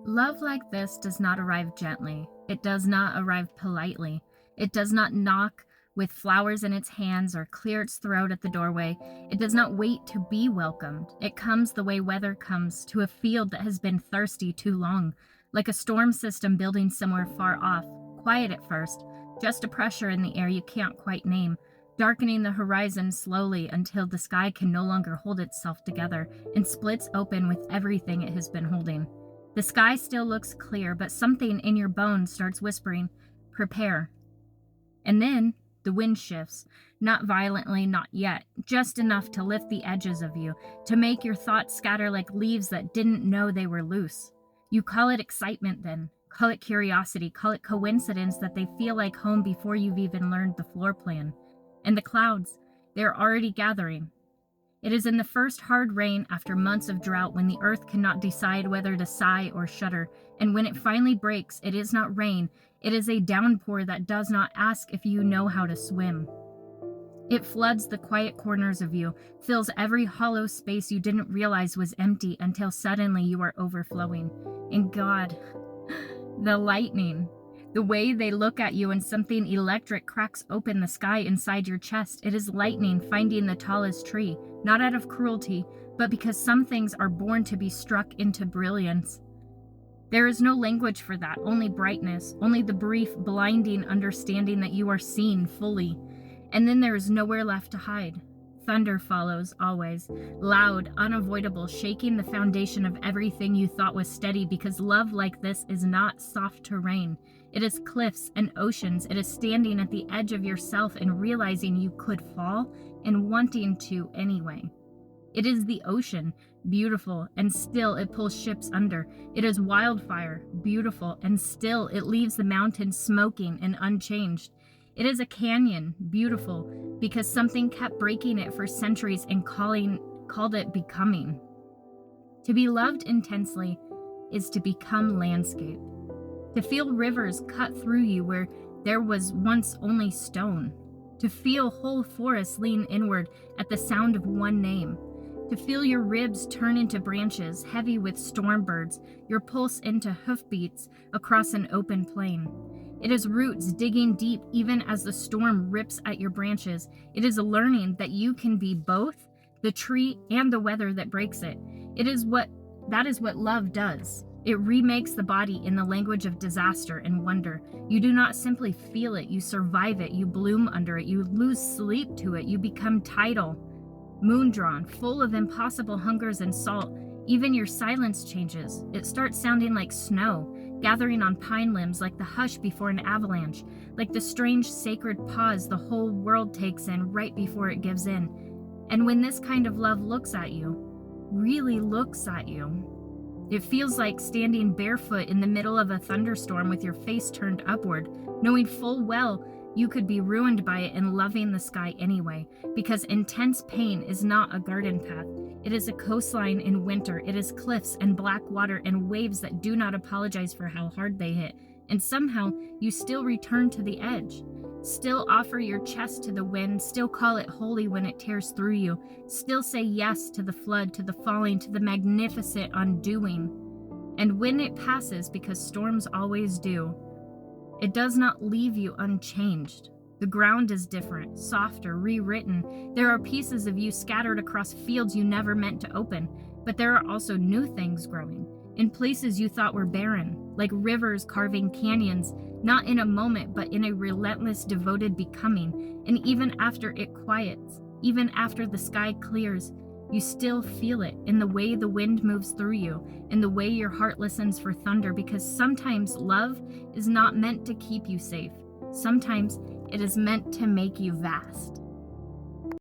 Love like this does not arrive gently. It does not arrive politely. It does not knock with flowers in its hands or clear its throat at the doorway. It does not wait to be welcomed. It comes the way weather comes to a field that has been thirsty too long, like a storm system building somewhere far off, quiet at first, just a pressure in the air you can't quite name, darkening the horizon slowly until the sky can no longer hold itself together and splits open with everything it has been holding. The sky still looks clear, but something in your bones starts whispering, "Prepare." And then the wind shifts, not violently, not yet, just enough to lift the edges of you, to make your thoughts scatter like leaves that didn't know they were loose. You call it excitement then, call it curiosity, call it coincidence that they feel like home before you've even learned the floor plan. And the clouds, they're already gathering. It is in the first hard rain after months of drought when the earth cannot decide whether to sigh or shudder, and when it finally breaks, it is not rain, it is a downpour that does not ask if you know how to swim. It floods the quiet corners of you, fills every hollow space you didn't realize was empty until suddenly you are overflowing. And God, the lightning. The way they look at you and something electric cracks open the sky inside your chest. It is lightning finding the tallest tree, not out of cruelty, but because some things are born to be struck into brilliance. There is no language for that, only brightness, only the brief, blinding understanding that you are seen fully. And then there is nowhere left to hide. Thunder follows, always, loud, unavoidable, shaking the foundation of everything you thought was steady, because love like this is not soft terrain. It is cliffs and oceans. It is standing at the edge of yourself and realizing you could fall and wanting to anyway. It is the ocean, beautiful, and still it pulls ships under. It is wildfire, beautiful, and still it leaves the mountains smoking and unchanged. It is a canyon, beautiful, because something kept breaking it for centuries and called it becoming. To be loved intensely is to become landscape. To feel rivers cut through you where there was once only stone. To feel whole forests lean inward at the sound of one name. To feel your ribs turn into branches heavy with storm birds, your pulse into hoofbeats across an open plain. It is roots digging deep even as the storm rips at your branches. It is learning that you can be both the tree and the weather that breaks it. That is what love does. It remakes the body in the language of disaster and wonder. You do not simply feel it, you survive it, you bloom under it, you lose sleep to it, you become tidal, moon-drawn, full of impossible hungers and salt. Even your silence changes. It starts sounding like snow, gathering on pine limbs like the hush before an avalanche, like the strange sacred pause the whole world takes in right before it gives in. And when this kind of love looks at you, really looks at you, it feels like standing barefoot in the middle of a thunderstorm with your face turned upward, knowing full well you could be ruined by it and loving the sky anyway, because intense pain is not a garden path. It is a coastline in winter. It is cliffs and black water and waves that do not apologize for how hard they hit. And somehow you still return to the edge. Still offer your chest to the wind, still call it holy when it tears through you, still say yes to the flood, to the falling, to the magnificent undoing. And when it passes, because storms always do, it does not leave you unchanged. The ground is different, softer, rewritten. There are pieces of you scattered across fields you never meant to open, but there are also new things growing, in places you thought were barren, like rivers carving canyons, not in a moment, but in a relentless, devoted becoming. And even after it quiets, even after the sky clears, you still feel it in the way the wind moves through you, in the way your heart listens for thunder, because sometimes love is not meant to keep you safe. Sometimes it is meant to make you vast.